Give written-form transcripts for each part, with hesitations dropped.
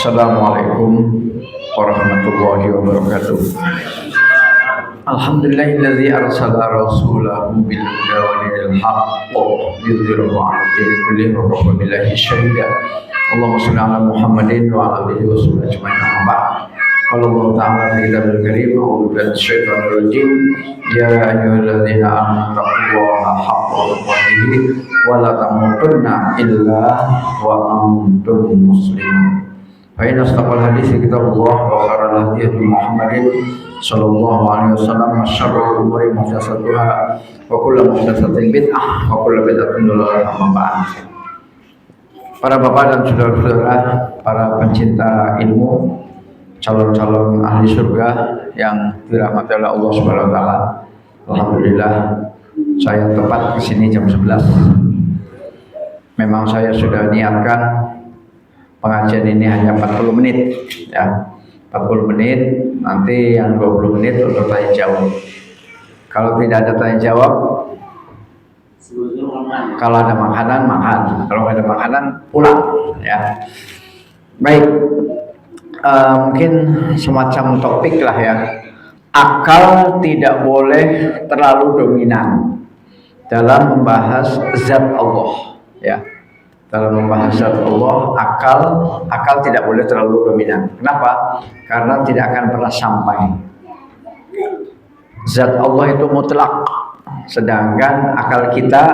Assalamualaikum warahmatullahi wabarakatuh. Alhamdulillahilladzi arsala rasulahu bil huda wa dinil haqq yudhhirahu 'ala dini kullihi wa kafa billahi shahida. Allahumma shalli 'ala Muhammadin wa 'ala alihi wa sahbihi ajma'in. Amma ba'd. Qala Allah ta'ala fi kitabil karim, a'udzu billahi minasyaitonir rajim. Ya ayyuhalladzina amanu taqullaha haqqa tuqatih wa la tamutunna illa wa antum muslimun. Fa inna asdaqal hadits kitabullah wa khairal hadi Muhammadin sallallahu alaihi wasallam wa syarrul umuri muhdatsatuha wa kullu muhdatsatin bid'ah wa kullu bid'atin dhalalah. Amma ba'd. Para bapak dan saudara-saudara, para pencinta ilmu, calon-calon ahli surga yang dirahmati oleh Allah Subhanahu wa taala. Alhamdulillah saya tepat di sini jam 11. Memang saya sudah niatkan pengajian ini hanya 40 menit ya. 40 menit, nanti yang 20 menit untuk tanya jawab. Kalau tidak ada tanya jawab, kalau ada makanan makan, kalau tidak ada makanan pulang ya. Baik, mungkin semacam topik lah ya. Akal tidak boleh terlalu dominan dalam membahas zat Allah ya. Dalam membahas zat Allah, akal tidak boleh terlalu dominan. Kenapa? Karena tidak akan pernah sampai. Zat Allah itu mutlak, sedangkan akal kita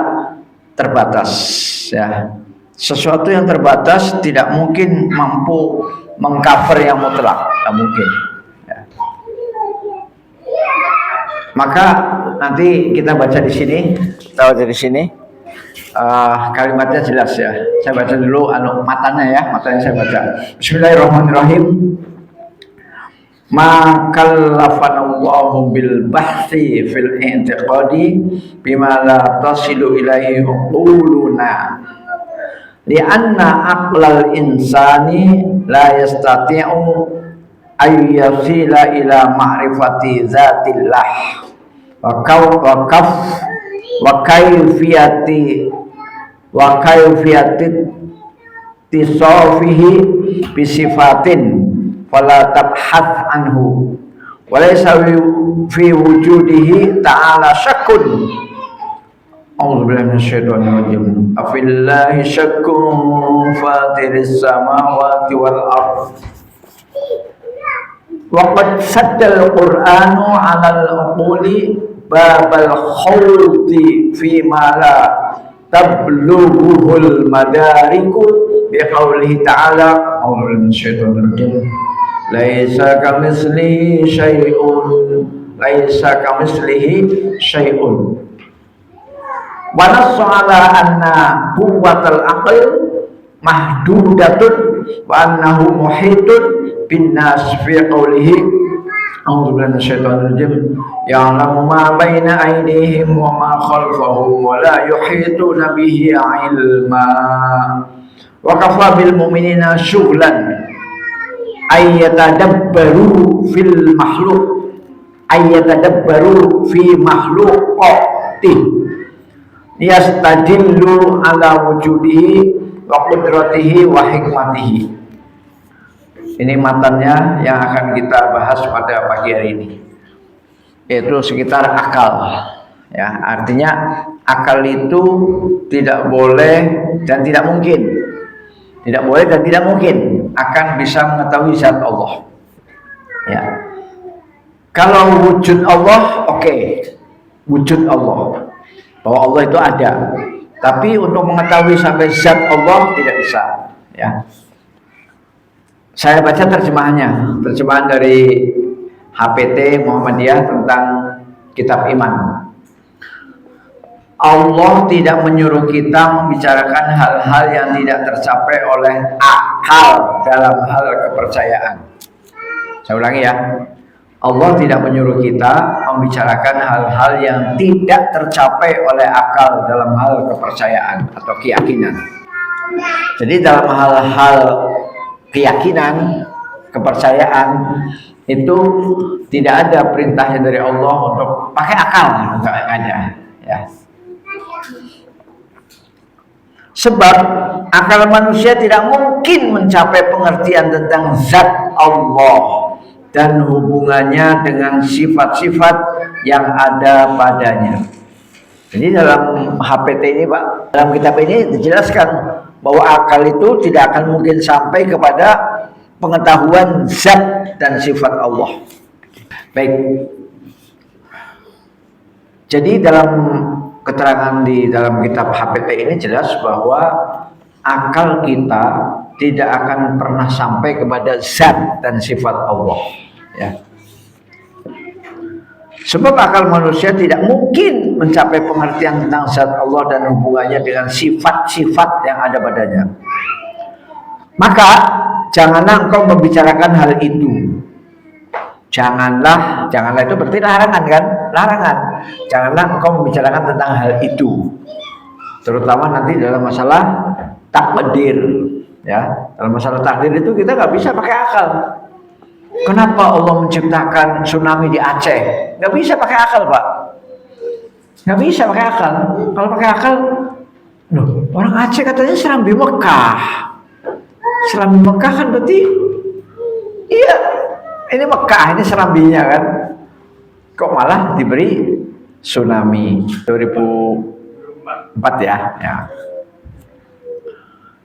terbatas ya. Sesuatu yang terbatas tidak mungkin mampu mengcover yang mutlak, tidak mungkin ya. Maka nanti kita baca di sini, kalimatnya jelas ya. Saya baca dulu matanya saya baca. Bismillahirrahmanirrahim. Ma kallafanallahu bil bahthi fil i'tiqadi bima la tasilu ilaihi uquluna li'anna aqlal insani la yastati'u ayyasila ila ma'rifati zatillah wa kayfiyati tisafihi bisifatin fala tabhath anhu wa laysa fi wujudihi ta'ala syakkun. A'udzu billahi minasyaitonir rajim. Afillahi syakkun fatiris samawati wal ardh wa qad saddal qur'anu 'alal uquli babal khawdi fi ma la tablughuhul madariku bi qaulihi ta'ala a'udzu billahi minasyaitonir rajim laisa kamitslihi syai'un wa nassa 'ala anna quwwatal aql mahdudatun wa annahu muhitun bin nas fi qaulihi a'udzu billahi minasyaitonir rajim ya'lamu ma baina aydihim wa ma khalfahum wa la yuhituna bihi 'ilma wa kafa bil mu'minina syughlan ayyatadabbaru fi makhluqati yastadillu ala wujudihi wa qudratihi wa hikmatihi. Ini matanya yang akan kita bahas pada pagi hari ini, yaitu sekitar akal ya. Artinya akal itu tidak boleh dan tidak mungkin akan bisa mengetahui zat Allah ya. Kalau wujud Allah wujud Allah, bahwa Allah itu ada, tapi untuk mengetahui sampai zat Allah tidak bisa ya. Saya baca terjemahan dari HPT Muhammadiyah tentang kitab iman. Allah tidak menyuruh kita membicarakan hal-hal yang tidak tercapai oleh akal dalam hal kepercayaan. Saya ulangi ya. Allah tidak menyuruh kita membicarakan hal-hal yang tidak tercapai oleh akal dalam hal kepercayaan atau keyakinan. Jadi dalam hal-hal keyakinan, kepercayaan itu tidak ada perintahnya dari Allah untuk pakai akal, enggak ada ya. Sebab akal manusia tidak mungkin mencapai pengertian tentang zat Allah dan hubungannya dengan sifat-sifat yang ada padanya. Jadi dalam HPT ini Pak, dalam kitab ini dijelaskan bahwa akal itu tidak akan mungkin sampai kepada pengetahuan zat dan sifat Allah. Baik. Jadi dalam keterangan di dalam kitab HPT ini jelas bahwa akal kita tidak akan pernah sampai kepada zat dan sifat Allah, ya. Sebab akal manusia tidak mungkin mencapai pengertian tentang zat Allah dan hubungannya dengan sifat-sifat yang ada padanya. Maka janganlah engkau membicarakan hal itu. Janganlah itu berarti larangan kan? Larangan. Janganlah engkau membicarakan tentang hal itu. Terutama nanti dalam masalah takdir, ya. Dalam masalah takdir itu kita nggak bisa pakai akal. Kenapa Allah menciptakan tsunami di Aceh? Nggak bisa pakai akal, Pak. Nggak bisa pakai akal. Kalau pakai akal, loh, orang Aceh katanya Serambi Mekah. Serambi Mekah kan berarti, iya, ini Mekah, ini Serambinya kan. Kok malah diberi tsunami 2004 ya? Ya.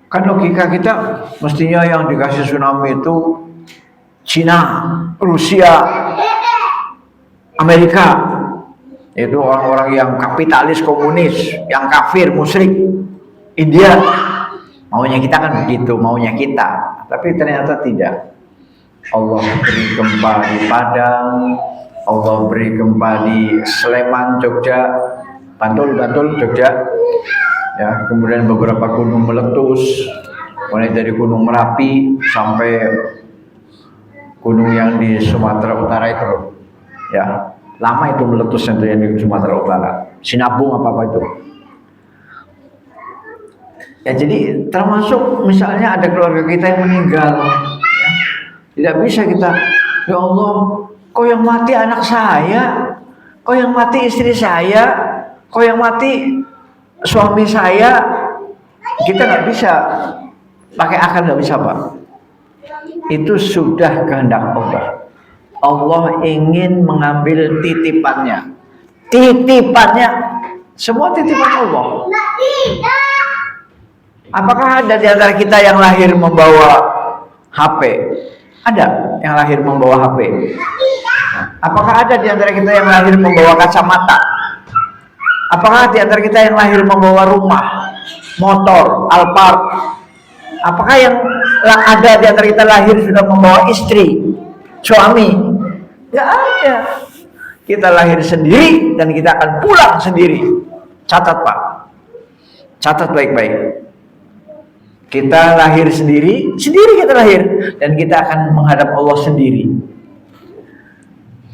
Kan logika kita mestinya yang dikasih tsunami itu Cina, Rusia, Amerika. Itu orang-orang yang kapitalis, komunis, yang kafir, musyrik. India. Maunya kita kan begitu, maunya kita. Tapi ternyata tidak. Allah beri gempa di Padang, Allah beri gempa di Sleman, Jogja, Bantul, Jogja. Ya, kemudian beberapa gunung meletus, mulai dari Gunung Merapi sampai gunung yang di Sumatera Utara itu, ya, lama itu meletusnya yang di Sumatera Utara, Sinabung apa itu. Ya, jadi termasuk misalnya ada keluarga kita yang meninggal, ya, tidak bisa kita, ya Allah, kok yang mati anak saya, kok yang mati istri saya, kok yang mati suami saya, kita nggak bisa pakai akal, nggak bisa Pak. Itu sudah kehendak Allah. Allah ingin mengambil titipannya. Semua titipan Allah. Apakah ada di antara kita yang lahir membawa HP? Ada yang lahir membawa HP. Apakah ada di antara kita yang lahir membawa kacamata? Apakah di antara kita yang lahir membawa rumah, motor, Alphard? Apakah yang ada di antara kita lahir sudah membawa istri, suami? Tidak ada. Kita lahir sendiri dan kita akan pulang sendiri. Catat Pak. Catat baik-baik. Kita lahir sendiri kita lahir. Dan kita akan menghadap Allah sendiri.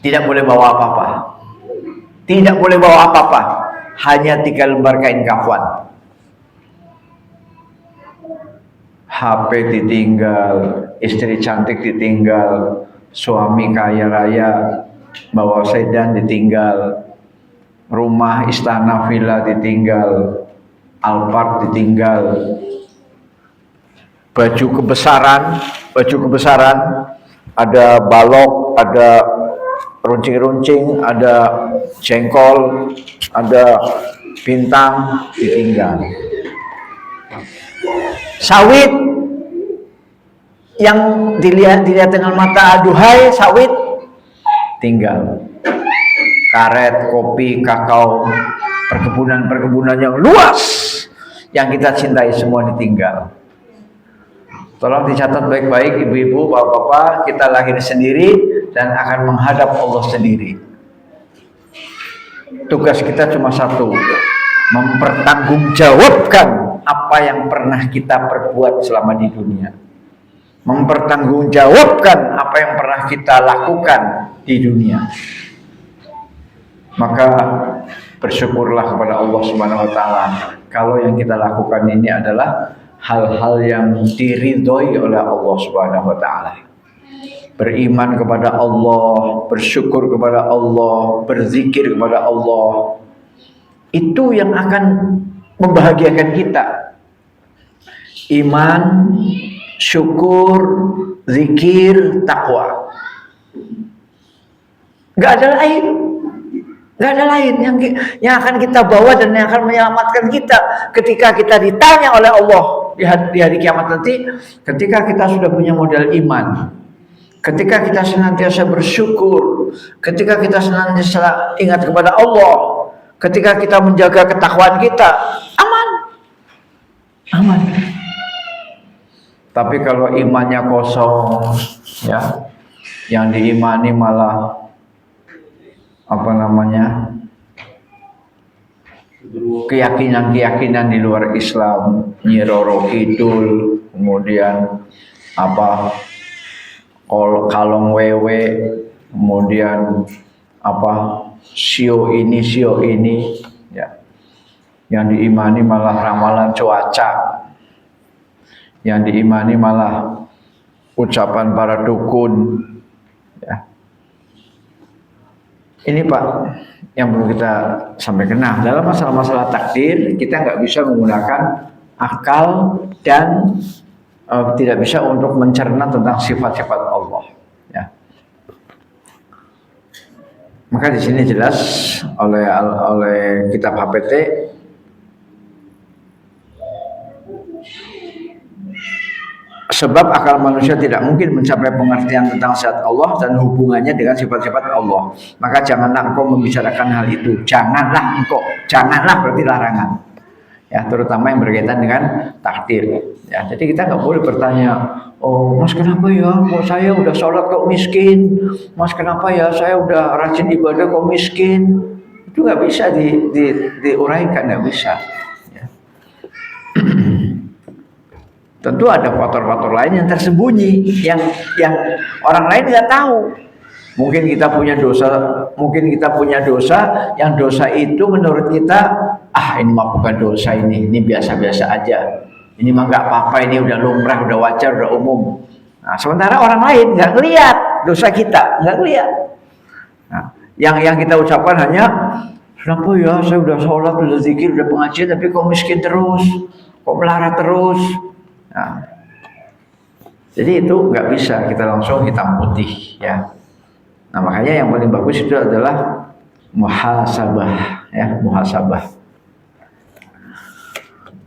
Tidak boleh bawa apa-apa. Tidak boleh bawa apa-apa. Hanya 3 lembar kain kafan. HP ditinggal, istri cantik ditinggal, suami kaya raya bawa sedan ditinggal, rumah istana villa ditinggal, Alphard ditinggal, baju kebesaran, ada balok, ada runcing-runcing, ada jengkol, ada bintang ditinggal. Sawit yang dilihat dengan mata, aduhai sawit, tinggal. Karet, kopi, kakao, perkebunan yang luas yang kita cintai semua ditinggal. Tolong dicatat baik-baik ibu-ibu, bapak-bapak, kita lahir sendiri dan akan menghadap Allah sendiri. Tugas kita cuma satu, mempertanggungjawabkan apa yang pernah kita perbuat selama di dunia. Mempertanggungjawabkan apa yang pernah kita lakukan di dunia. Maka bersyukurlah kepada Allah Subhanahu wa taala kalau yang kita lakukan ini adalah hal-hal yang diridhoi oleh Allah Subhanahu wa taala. Beriman kepada Allah, bersyukur kepada Allah, berzikir kepada Allah. Itu yang akan membahagiakan kita. iman, syukur, zikir, takwa. Gak ada lain. Gak ada lain yang akan kita bawa dan yang akan menyelamatkan kita ketika kita ditanya oleh Allah di hari kiamat nanti, ketika kita sudah punya modal iman, ketika kita senantiasa bersyukur, ketika kita senantiasa ingat kepada Allah, ketika kita menjaga ketakwaan kita, aman. Tapi kalau imannya kosong, ya, yang diimani malah keyakinan-keyakinan di luar Islam, Nyi Roro Kidul, kemudian kalong wewe, kemudian sio ini ya. Yang diimani malah ramalan cuaca, yang diimani malah ucapan para dukun, ya. Ini Pak yang perlu kita sampaikan. Nah, dalam masalah-masalah takdir kita nggak bisa menggunakan akal dan tidak bisa untuk mencerna tentang sifat-sifat Allah, ya. Maka di sini jelas oleh kitab HPT sebab akal manusia tidak mungkin mencapai pengertian tentang zat Allah dan hubungannya dengan sifat-sifat Allah. Maka janganlah engkau membicarakan hal itu. Janganlah berarti larangan. Ya, terutama yang berkaitan dengan takdir. Ya, jadi kita nggak boleh bertanya, oh Mas kenapa ya? Kok saya udah sholat kok miskin? Mas kenapa ya? Saya udah rajin ibadah kok miskin? Itu nggak bisa diuraikan, nggak bisa. Ya. Tentu ada faktor-faktor lain yang tersembunyi, yang orang lain nggak tahu. Mungkin kita punya dosa, yang dosa itu menurut kita, ini mah bukan dosa ini biasa-biasa aja. Ini mah nggak apa-apa, ini udah lumrah, udah wajar, udah umum. Nah, sementara orang lain nggak ngelihat dosa kita, nggak ngelihat. Nah, yang kita ucapkan hanya, kenapa ya saya udah sholat, udah zikir, udah pengajian, tapi kok miskin terus, kok melarat terus. Nah, jadi itu nggak bisa kita langsung hitam putih, ya. Nah, makanya yang paling bagus itu adalah muhasabah, ya, muhasabah.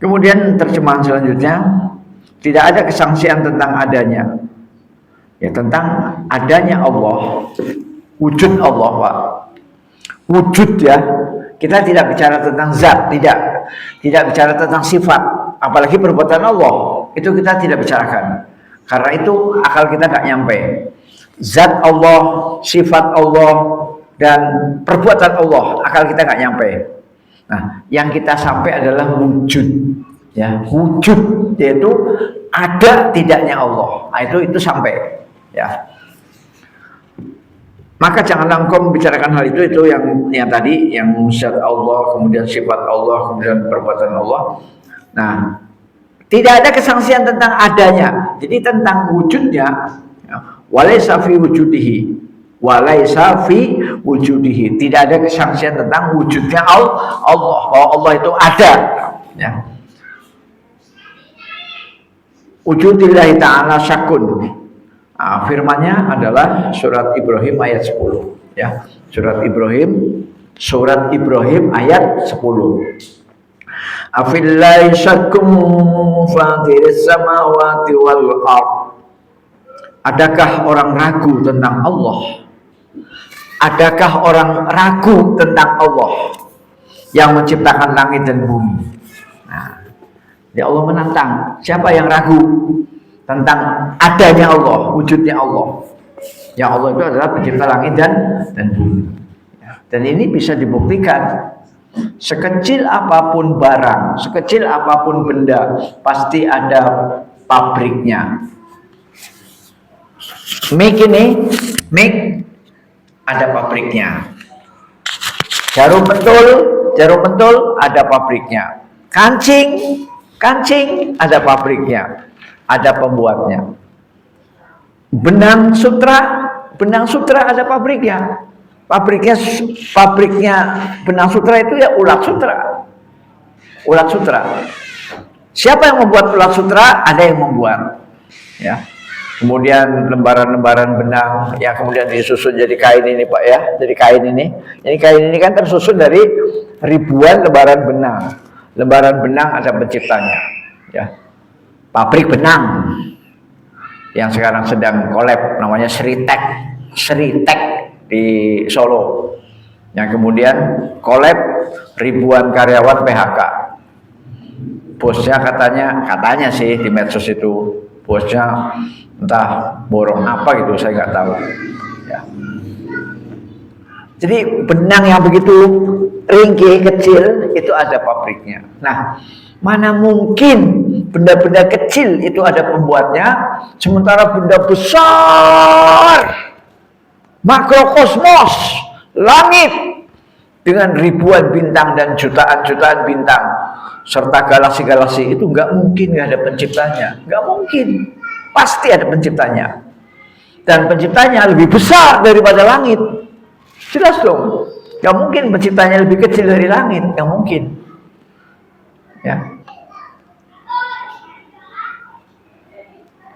Kemudian terjemahan selanjutnya, tidak ada kesangsian tentang adanya, ya, tentang adanya Allah, wujud Allah, Pak. Wujud, ya. Kita tidak bicara tentang zat, tidak bicara tentang sifat, apalagi perbuatan Allah. Itu kita tidak bicarakan, karena itu akal kita nggak nyampe. Zat Allah, sifat Allah, dan perbuatan Allah, akal kita nggak nyampe. Nah, yang kita sampai adalah wujud, ya, wujud, yaitu ada tidaknya Allah. Nah, itu sampai, ya. Maka janganlah engkau membicarakan hal itu yang tadi, yang zat Allah, kemudian sifat Allah, kemudian perbuatan Allah. Nah, tidak ada kesangsian tentang adanya. Jadi tentang wujudnya, walaysa fi wujudihi. Tidak ada kesangsian tentang wujudnya Allah, bahwa Allah itu ada, ya. Wujudillahi ta'ala syakun. Nah, firmannya adalah surat Ibrahim ayat 10, ya. Surat Ibrahim ayat 10. Afillahi syakkum fatiris samawati wal ard. Adakah orang ragu tentang Allah? Adakah orang ragu tentang Allah yang menciptakan langit dan bumi? Nah, ya Allah menantang. Siapa yang ragu tentang adanya Allah, wujudnya Allah? Yang Allah itu adalah pencipta langit dan bumi. Dan ini bisa dibuktikan. Sekecil apapun barang, sekecil apapun benda, pasti ada pabriknya. Mic ada pabriknya. Jarum pentul ada pabriknya. Kancing ada pabriknya, ada pembuatnya. Benang sutra ada pabriknya. Pabriknya benang sutra itu ya ulat sutra. Siapa yang membuat ulat sutra? Ada yang membuat. Ya. Kemudian lembaran-lembaran benang yang kemudian disusun jadi kain ini Pak ya. Jadi kain ini. Jadi kain ini kan tersusun dari ribuan lembaran benang. Lembaran benang ada penciptanya. Ya. Pabrik benang yang sekarang sedang collab namanya Sritek di Solo. Yang kemudian collab ribuan karyawan PHK. Bosnya katanya sih di medsos itu, bosnya entah borong apa gitu, saya nggak tahu. Ya. Jadi benang yang begitu ringkih kecil itu ada pabriknya. Nah, mana mungkin benda-benda kecil itu ada pembuatnya, sementara benda besar, makrokosmos, langit dengan ribuan bintang dan jutaan-jutaan bintang serta galaksi-galaksi itu nggak mungkin nggak ada penciptanya, nggak mungkin, pasti ada penciptanya, dan penciptanya lebih besar daripada langit, jelas dong, nggak mungkin penciptanya lebih kecil dari langit, nggak mungkin, ya.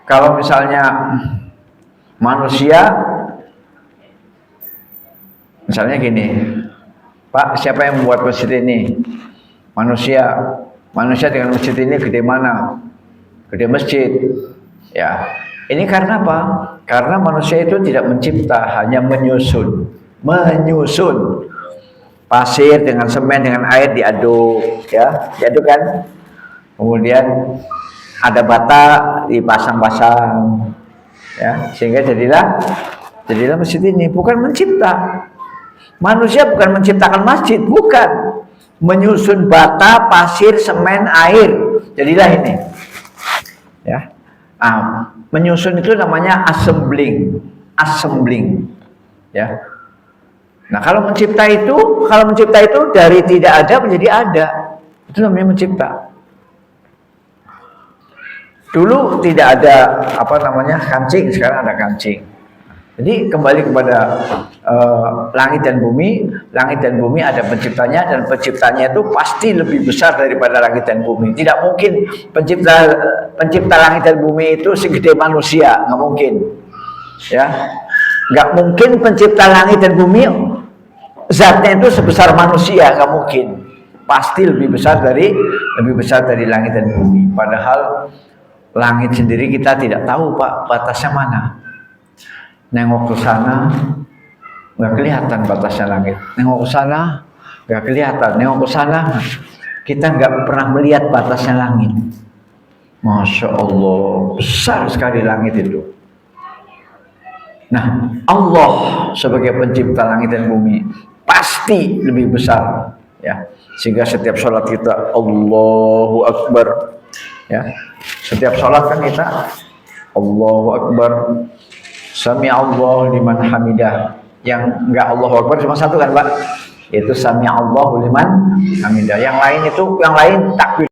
Kalau misalnya manusia, misalnya gini, Pak, siapa yang membuat masjid ini? Manusia dengan masjid ini gede mana? Gede masjid. Ya, ini karena apa? Karena manusia itu tidak mencipta, hanya menyusun. Pasir dengan semen dengan air diaduk, ya, diaduk kan? Kemudian ada bata dipasang-pasang, ya, sehingga jadilah masjid ini. Bukan mencipta. Manusia bukan menciptakan masjid, bukan. Menyusun bata, pasir, semen, air, jadilah ini. Ya, menyusun itu namanya assembling. Ya. Nah, kalau mencipta itu dari tidak ada menjadi ada, itu namanya mencipta. Dulu tidak ada kancing, sekarang ada kancing. Jadi kembali kepada langit dan bumi. Langit dan bumi ada penciptanya, dan penciptanya itu pasti lebih besar daripada langit dan bumi. Tidak mungkin pencipta langit dan bumi itu segede manusia, nggak mungkin. Ya, nggak mungkin pencipta langit dan bumi zatnya itu sebesar manusia, nggak mungkin. Pasti lebih besar dari langit dan bumi. Padahal langit sendiri kita tidak tahu Pak batasnya mana. Nengok ke sana nggak kelihatan batasnya langit, nengok ke sana nggak kelihatan, nengok ke sana kita nggak pernah melihat batasnya langit. Masya Allah, besar sekali langit itu. Nah, Allah sebagai pencipta langit dan bumi pasti lebih besar, ya. Sehingga setiap sholat kita Allahu Akbar, ya. Setiap sholat kan kita Allahu Akbar, Sami'allahu liman hamidah. Yang enggak Allahu Akbar cuma satu kan Pak, yaitu Sami'allahu liman hamidah. Yang lain takbir.